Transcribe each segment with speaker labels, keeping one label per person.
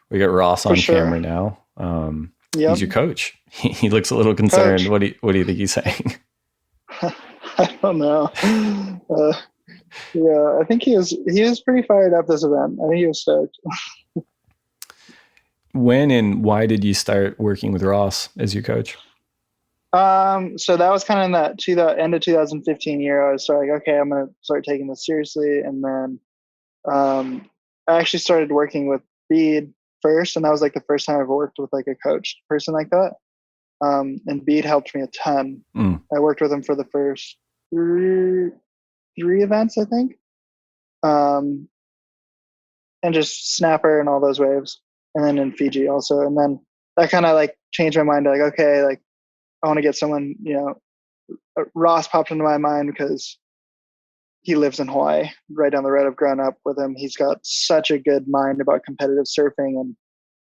Speaker 1: We got Ross
Speaker 2: for
Speaker 1: on
Speaker 2: sure.
Speaker 1: camera now. He's
Speaker 2: Yep.
Speaker 1: your coach. He looks a little concerned.
Speaker 2: Coach.
Speaker 1: What do you think he's saying?
Speaker 2: I don't know. Yeah, I think he was pretty fired up this event. I think he was stoked.
Speaker 1: When and why did you start working with Ross as your coach?
Speaker 2: So that was kind of in the end of 2015 year. I was like, okay, I'm gonna start taking this seriously, and then I actually started working with Bede first, and that was like the first time I've worked with like a coach person like that. And Bede helped me a ton.
Speaker 1: Mm.
Speaker 2: I worked with him for the first three events, I think, um, and just snapper and all those waves, and then in Fiji also, and then that kind of like changed my mind. Like, okay, like I want to get someone, Ross popped into my mind because he lives in Hawaii, right down the road. I've grown up with him. He's got such a good mind about competitive surfing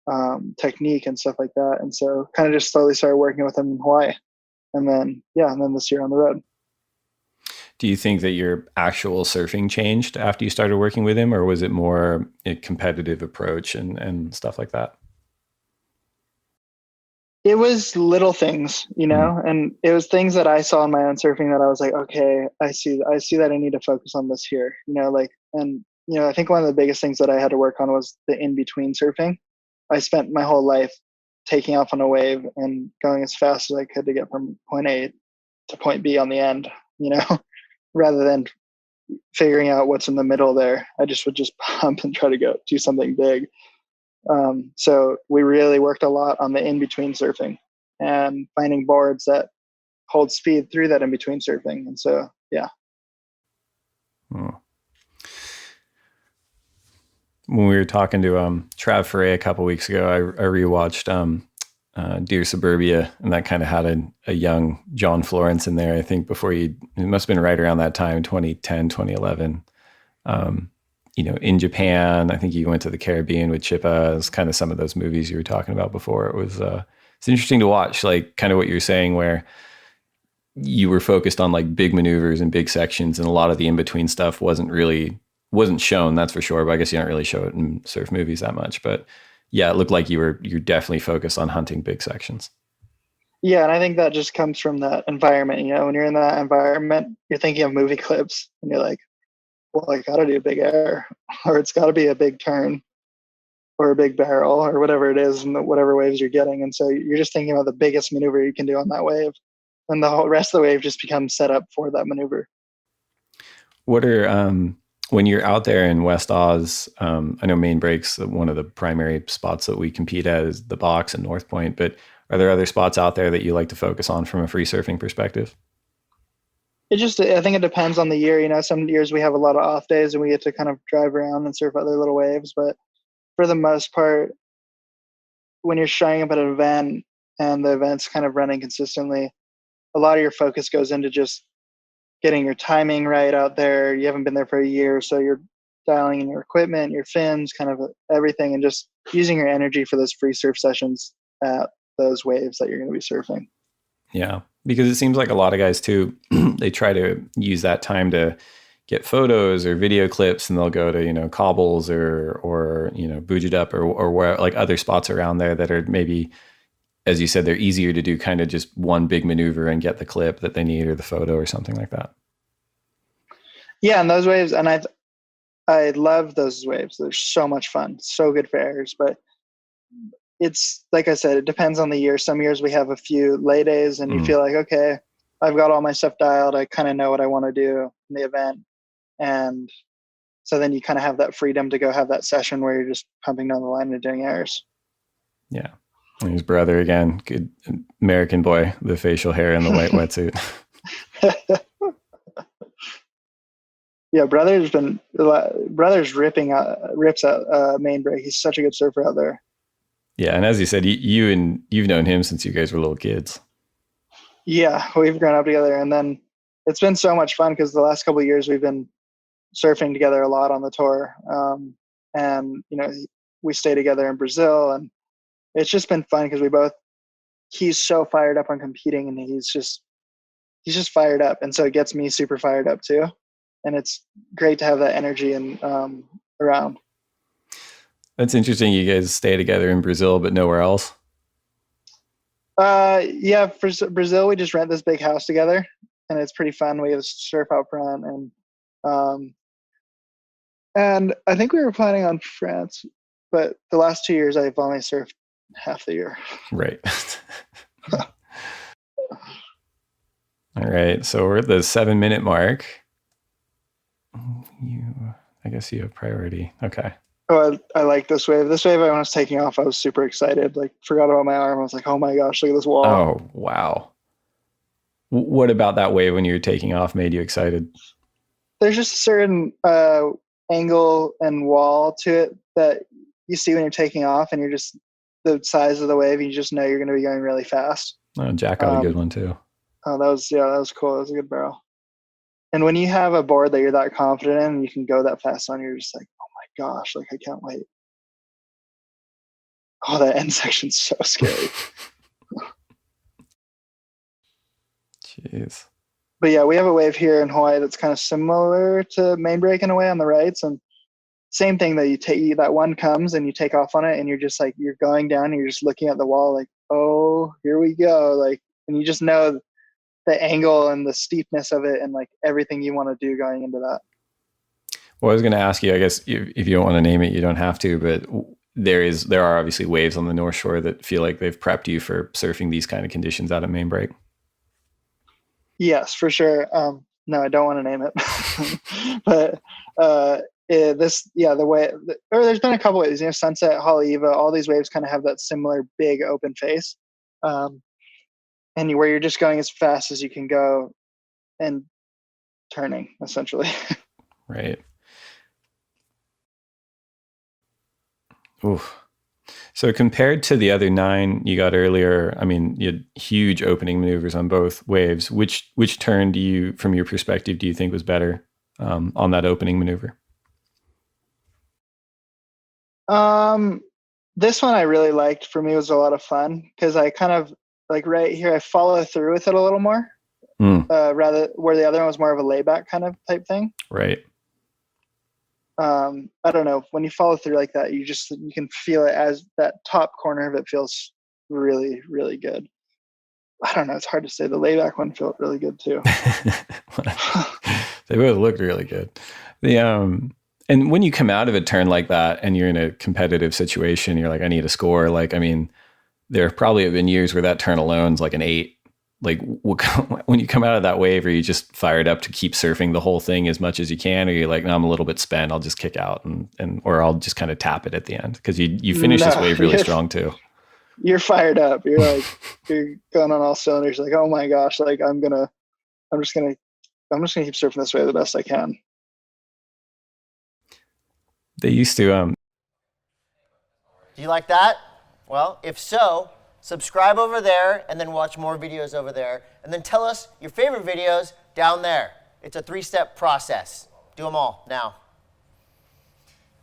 Speaker 2: and technique and stuff like that. And so kind of just slowly started working with him in Hawaii. And then this year on the road.
Speaker 1: Do you think that your actual surfing changed after you started working with him, or was it more a competitive approach and stuff like that?
Speaker 2: It was little things,
Speaker 1: Mm.
Speaker 2: and it was things that I saw in my own surfing that I was like, okay, I see that I need to focus on this here, I think one of the biggest things that I had to work on was the in between surfing. I spent my whole life taking off on a wave and going as fast as I could to get from point A to point B on the end, rather than figuring out what's in the middle there. I just would just pump and try to go do something big. So we really worked a lot on the in between surfing and finding boards that hold speed through that in between surfing. And so, yeah.
Speaker 1: Mm. When we were talking to Trav Foray a couple weeks ago, I rewatched Dear Suburbia, and that kind of had a young John Florence in there. I think it must have been right around that time, 2010, 2011. In Japan, I think you went to the Caribbean with Chippa. It's kind of some of those movies you were talking about before. It's interesting to watch, like kind of what you're saying, where you were focused on like big maneuvers and big sections, and a lot of the in between stuff wasn't shown. That's for sure. But I guess you don't really show it in surf movies that much. But yeah, it looked like you're definitely focused on hunting big sections.
Speaker 2: Yeah. And I think that just comes from that environment. When you're in that environment, you're thinking of movie clips and you're like, well, I got to do a big air or it's got to be a big turn or a big barrel or whatever it is and whatever waves you're getting. And so you're just thinking about the biggest maneuver you can do on that wave. And the whole rest of the wave just becomes set up for that maneuver.
Speaker 1: What are when you're out there in West Oz? I know Main Break's one of the primary spots that we compete at is the box and North Point, but are there other spots out there that you like to focus on from a free surfing perspective?
Speaker 2: I think it depends on the year. Some years we have a lot of off days and we get to kind of drive around and surf other little waves. But for the most part, when you're showing up at an event and the event's kind of running consistently, a lot of your focus goes into just getting your timing right out there. You haven't been there for a year, so you're dialing in your equipment, your fins, kind of everything, and just using your energy for those free surf sessions at those waves that you're going to be surfing.
Speaker 1: Yeah, because it seems like a lot of guys too, they try to use that time to get photos or video clips, and they'll go to cobbles or Bujadup or where like other spots around there that are maybe, as you said, they're easier to do kind of just one big maneuver and get the clip that they need or the photo or something like that.
Speaker 2: Yeah, and those waves, and I love those waves. They're so much fun, so good for airs. But it's like I said, it depends on the year. Some years we have a few lay days, and you
Speaker 1: Mm.
Speaker 2: feel like, okay, I've got all my stuff dialed. I kind of know what I want to do in the event, and so then you kind of have that freedom to go have that session where you're just pumping down the line and doing airs.
Speaker 1: Yeah. And his brother again, good American boy, the facial hair and the white wetsuit.
Speaker 2: Yeah, brother's rips out main break. He's such a good surfer out there.
Speaker 1: Yeah, and as you said, you've known him since you guys were little kids.
Speaker 2: Yeah, we've grown up together, and then it's been so much fun because the last couple of years we've been surfing together a lot on the tour, and we stay together in Brazil, and it's just been fun because he's so fired up on competing, and he's just fired up, and so it gets me super fired up too, and it's great to have that energy and around.
Speaker 1: That's interesting. You guys stay together in Brazil, but nowhere else.
Speaker 2: Yeah, for Brazil, we just rent this big house together, and it's pretty fun. We have surf out front, um, and I think we were planning on France, but the last 2 years I've only surfed half the year.
Speaker 1: Right. All right. So we're at the 7-minute mark. I guess you have priority. Okay.
Speaker 2: Oh, I like this wave. This wave, when I was taking off, I was super excited. Like, forgot about my arm. I was like, oh my gosh, look at this wall.
Speaker 1: Oh, wow. What about that wave when you were taking off made you excited?
Speaker 2: There's just a certain angle and wall to it that you see when you're taking off, and you're just the size of the wave. You just know you're going to be going really fast.
Speaker 1: Oh, Jack got a good one too.
Speaker 2: Oh, that was cool. That was a good barrel. And when you have a board that you're that confident in, and you can go that fast on, you're just like, oh my gosh, like I can't wait. Oh, that end section's so scary.
Speaker 1: Jeez.
Speaker 2: But yeah, we have a wave here in Hawaii that's kind of similar to main break in a way on the rights, and same thing that that one comes and you take off on it, and you're just like, you're going down and you're just looking at the wall like, oh, here we go. Like, and you just know the angle and the steepness of it and like everything you want to do going into that.
Speaker 1: Well, I was going to ask you, I guess if you don't want to name it, you don't have to, but there are obviously waves on the North Shore that feel like they've prepped you for surfing these kind of conditions out of main break.
Speaker 2: Yes, for sure. No, I don't want to name it, but the way, or there's been a couple waves, Sunset, Haleiwa, all these waves kind of have that similar big open face, and where you're just going as fast as you can go and turning essentially.
Speaker 1: Right. Oof. So compared to the other 9 you got earlier, I mean, you had huge opening maneuvers on both waves. Which turn do you, from your perspective, do you think was better on that opening maneuver?
Speaker 2: This one I really liked. For me, it was a lot of fun because I kind of like right here, I follow through with it a little more, rather where the other one was more of a layback kind of type thing.
Speaker 1: Right.
Speaker 2: I don't know, when you follow through like that, you can feel it, as that top corner of it feels really, really good. I don't know, it's hard to say. The layback one felt really good too.
Speaker 1: They both looked really good. And when you come out of a turn like that and you're in a competitive situation, you're like, I need a score. Like, I mean, there probably have been years where that turn alone's like an 8. Like, when you come out of that wave, are you just fired up to keep surfing the whole thing as much as you can? Or you're like, no, I'm a little bit spent, I'll just kick out or I'll just kind of tap it at the end? Because you finish this wave really strong too.
Speaker 2: You're fired up. You're like, you're going on all cylinders. Like, oh my gosh, like I'm just gonna keep surfing this way the best I can.
Speaker 1: They used to.
Speaker 3: Do you like that? Well, if so, subscribe over there and then watch more videos over there. And then tell us your favorite videos down there. It's a 3-step process. Do them all now.